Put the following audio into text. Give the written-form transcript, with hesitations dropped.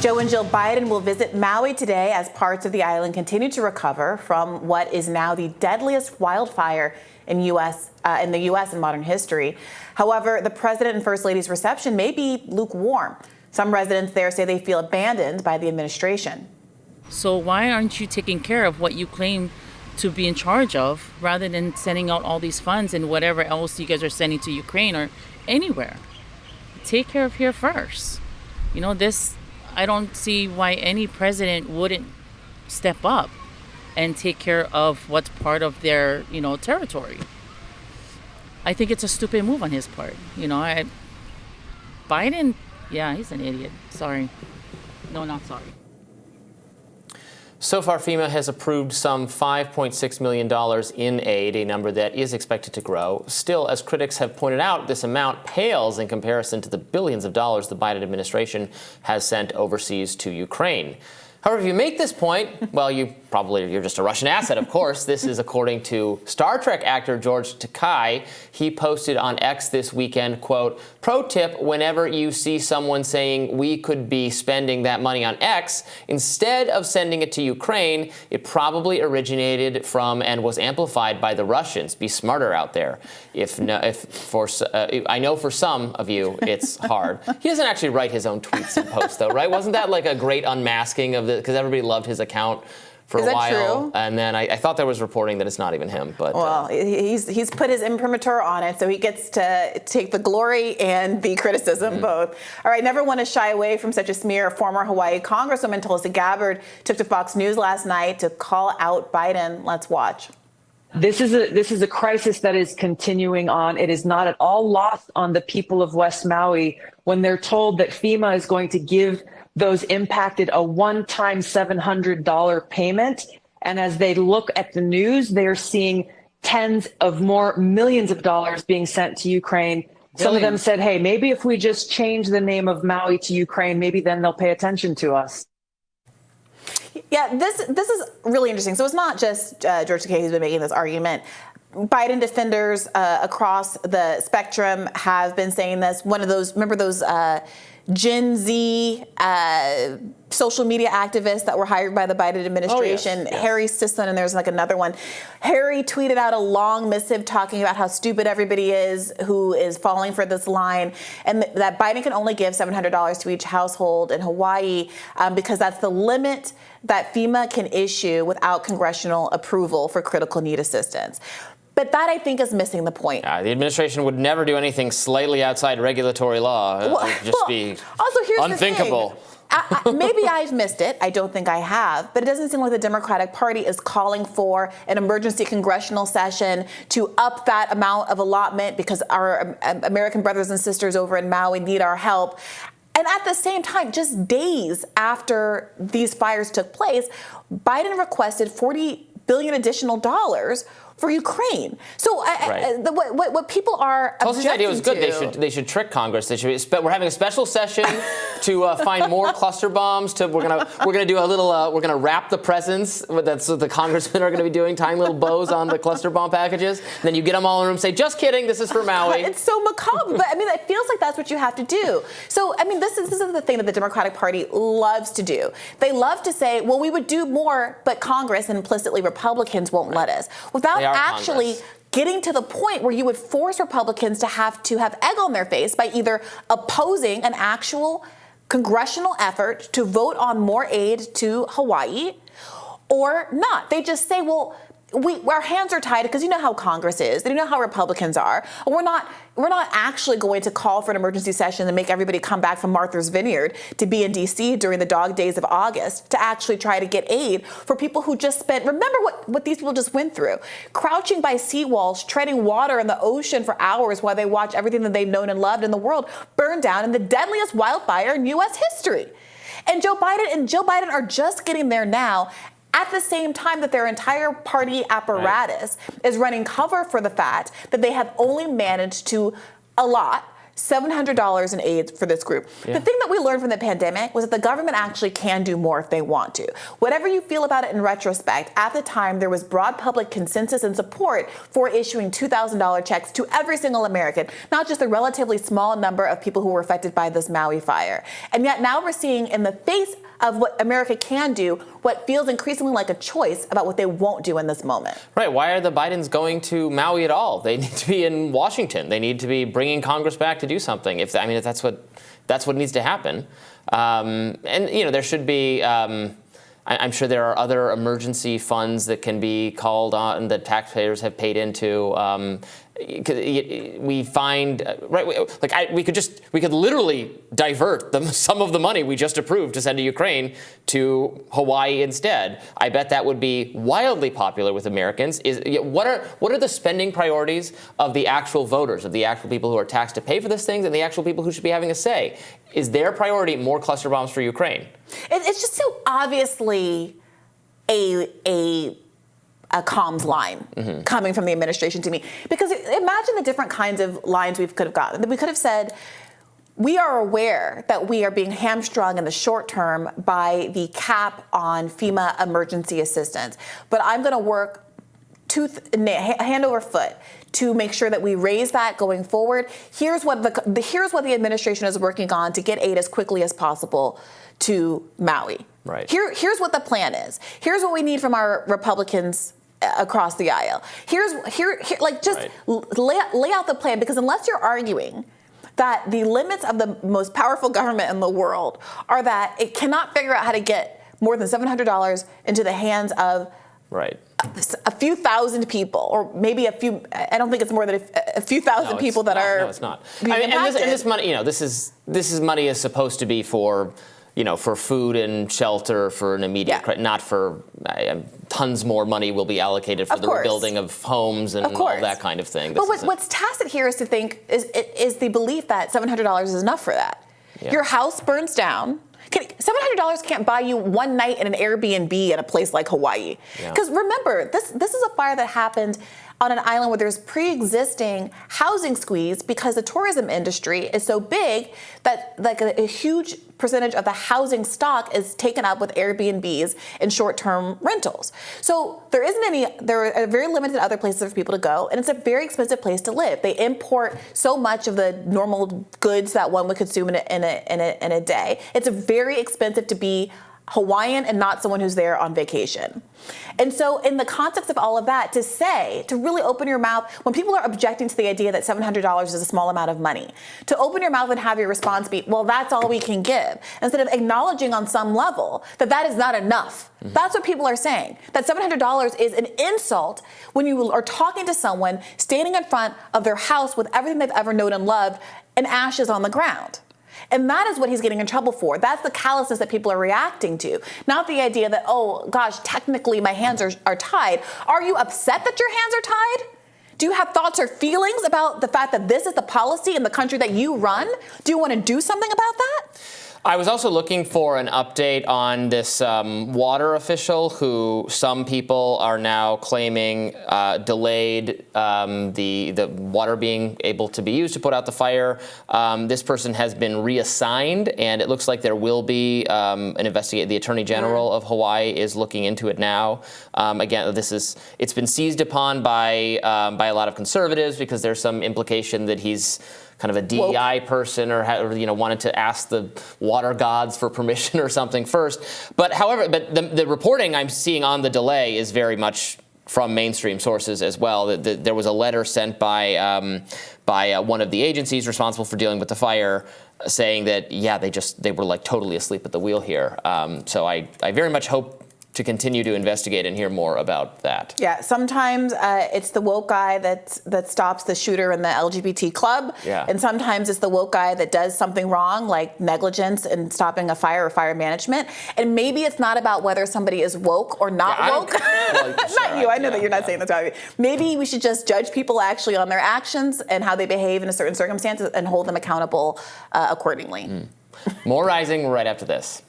Joe and Jill Biden will visit Maui today as parts of the island continue to recover from what is now the deadliest wildfire in the U.S. in modern history. However, the president and first lady's reception may be lukewarm. Some residents there say they feel abandoned by the administration. So why aren't you taking care of what you claim to be in charge of rather than sending out all these funds and whatever else you guys are sending to Ukraine or anywhere? Take care of here first. I don't see why any president wouldn't step up and take care of what's part of their, territory. I think it's a stupid move on his part. Biden, yeah, he's an idiot. Sorry. No, not sorry. So far, FEMA has approved some $5.6 million in aid, a number that is expected to grow. Still, as critics have pointed out, this amount pales in comparison to the billions of dollars the Biden administration has sent overseas to Ukraine. However, if you make this point, well, you're just a Russian asset, of course. This is according to Star Trek actor George Takei. He posted on X this weekend, quote, "Pro tip, whenever you see someone saying we could be spending that money on X, instead of sending it to Ukraine, it probably originated from and was amplified by the Russians. Be smarter out there." I know for some of you, it's hard. He doesn't actually write his own tweets and posts, though, right? Wasn't that like a great unmasking of the, because everybody loved his account for a while. Is that true? And then I thought there was reporting that it's not even him. But well, he's put his imprimatur on it, so he gets to take the glory and the criticism both. All right, never want to shy away from such a smear. Former Hawaii Congresswoman Tulsi Gabbard took to Fox News last night to call out Biden. Let's watch. This is a crisis that is continuing on. It is not at all lost on the people of West Maui when they're told that FEMA is going to give those impacted a one-time $700 payment. And as they look at the news, they're seeing tens of more millions of dollars being sent to Ukraine. Billions. Some of them said, hey, maybe if we just change the name of Maui to Ukraine, maybe then they'll pay attention to us. Yeah, this is really interesting. So it's not just George Takei who's been making this argument. Biden defenders across the spectrum have been saying this. One of those, remember those Gen Z social media activists that were hired by the Biden administration, yes. Harry Sisson, and there's like another one. Harry tweeted out a long missive talking about how stupid everybody is who is falling for this line, and that Biden can only give $700 to each household in Hawaii because that's the limit that FEMA can issue without congressional approval for critical need assistance. But that, I think, is missing the point. The administration would never do anything slightly outside regulatory law. It would just be also, here's unthinkable. The thing. Maybe I've missed it. I don't think I have. But it doesn't seem like the Democratic Party is calling for an emergency congressional session to up that amount of allotment because our American brothers and sisters over in Maui need our help. And at the same time, just days after these fires took place, Biden requested $40 billion additional dollars for Ukraine. So what people are Tulsi's idea was good. They should trick Congress. We're having a special session to find more cluster bombs. We're gonna do a little. We're gonna wrap the presents. That's what the congressmen are gonna be doing, tying little bows on the cluster bomb packages. And then you get them all in a room, say, "Just kidding. This is for Maui." It's so macabre, but I mean, it feels like that's what you have to do. So I mean, this is the thing that the Democratic Party loves to do. They love to say, "Well, we would do more, but Congress and implicitly Republicans won't let us," without actually Congress. Getting to the point where you would force Republicans to have egg on their face by either opposing an actual congressional effort to vote on more aid to Hawaii or not. They just say, well, our hands are tied because you know how Congress is. They know how Republicans are. We're not actually going to call for an emergency session and make everybody come back from Martha's Vineyard to be in D.C. during the dog days of August to actually try to get aid for people who just spent. Remember what these people just went through, crouching by seawalls, treading water in the ocean for hours while they watch everything that they've known and loved in the world burn down in the deadliest wildfire in U.S. history. And Joe Biden are just getting there now, at the same time that their entire party apparatus is running cover for the fact that they have only managed to allot $700 in aid for this group. Yeah. The thing that we learned from the pandemic was that the government actually can do more if they want to. Whatever you feel about it in retrospect, at the time there was broad public consensus and support for issuing $2,000 checks to every single American, not just a relatively small number of people who were affected by this Maui fire. And yet now we're seeing, in the face of what America can do, what feels increasingly like a choice about what they won't do in this moment. Right. Why are the Bidens going to Maui at all? They need to be in Washington. They need to be bringing Congress back to do something. If that's what needs to happen. And there should be. I'm sure there are other emergency funds that can be called on that taxpayers have paid into. We find we could literally divert some of the money we just approved to send to Ukraine to Hawaii instead. I bet that would be wildly popular with Americans. What are the spending priorities of the actual voters, of the actual people who are taxed to pay for these things, and the actual people who should be having a say? Is their priority more cluster bombs for Ukraine? It's just so obviously a comms line coming from the administration to me. Because imagine the different kinds of lines we could have gotten. We could have said, we are aware that we are being hamstrung in the short term by the cap on FEMA emergency assistance, but I'm going to work hand over foot to make sure that we raise that going forward. Here's what the administration is working on to get aid as quickly as possible to Maui. Right. Here's what the plan is. Here's what we need from our Republicans across the aisle. Lay out the plan, because unless you're arguing that the limits of the most powerful government in the world are that it cannot figure out how to get more than $700 into the hands of a few thousand people, or maybe a few. I don't think it's more than a few thousand people that are. No, it's not. And this money, this money is supposed to be for food and shelter, for an immediate, not for tons more money will be allocated for the rebuilding of homes and all that kind of thing. But what's tacit here is to think is the belief that $700 is enough for that. Yeah. Your house burns down. $700 can't buy you one night in an Airbnb in a place like Hawaii. Because remember, this is a fire that happened on an island where there's pre-existing housing squeeze, because the tourism industry is so big that a huge percentage of the housing stock is taken up with Airbnbs and short-term rentals. So there are very limited other places for people to go, and it's a very expensive place to live. They import so much of the normal goods that one would consume in a day. It's very expensive to be Hawaiian and not someone who's there on vacation. And so in the context of all of that, to really open your mouth, when people are objecting to the idea that $700 is a small amount of money, to open your mouth and have your response be, well, that's all we can give, instead of acknowledging on some level that is not enough. That's what people are saying, that $700 is an insult when you are talking to someone standing in front of their house with everything they've ever known and loved and ashes on the ground. And that is what he's getting in trouble for. That's the callousness that people are reacting to. Not the idea that, oh, gosh, technically my hands are tied. Are you upset that your hands are tied? Do you have thoughts or feelings about the fact that this is the policy in the country that you run? Do you want to do something about that? I was also looking for an update on this water official who some people are now claiming delayed the water being able to be used to put out the fire. This person has been reassigned, and it looks like there will be an investigation. The Attorney General of Hawaii is looking into it now. Again, it's been seized upon by a lot of conservatives because there's some implication that he's kind of a DEI person, or wanted to ask the water gods for permission or something first. But the reporting I'm seeing on the delay is very much from mainstream sources as well. There was a letter sent by one of the agencies responsible for dealing with the fire, saying that they were like totally asleep at the wheel here. So I very much hope to continue to investigate and hear more about that. Yeah, sometimes it's the woke guy that stops the shooter in the LGBT club. Yeah. And sometimes it's the woke guy that does something wrong, like negligence in stopping a fire or fire management. And maybe it's not about whether somebody is woke or not woke. Not you, I know that you're not saying that's about me. Maybe we should just judge people actually on their actions and how they behave in a certain circumstance and hold them accountable accordingly. More Rising right after this.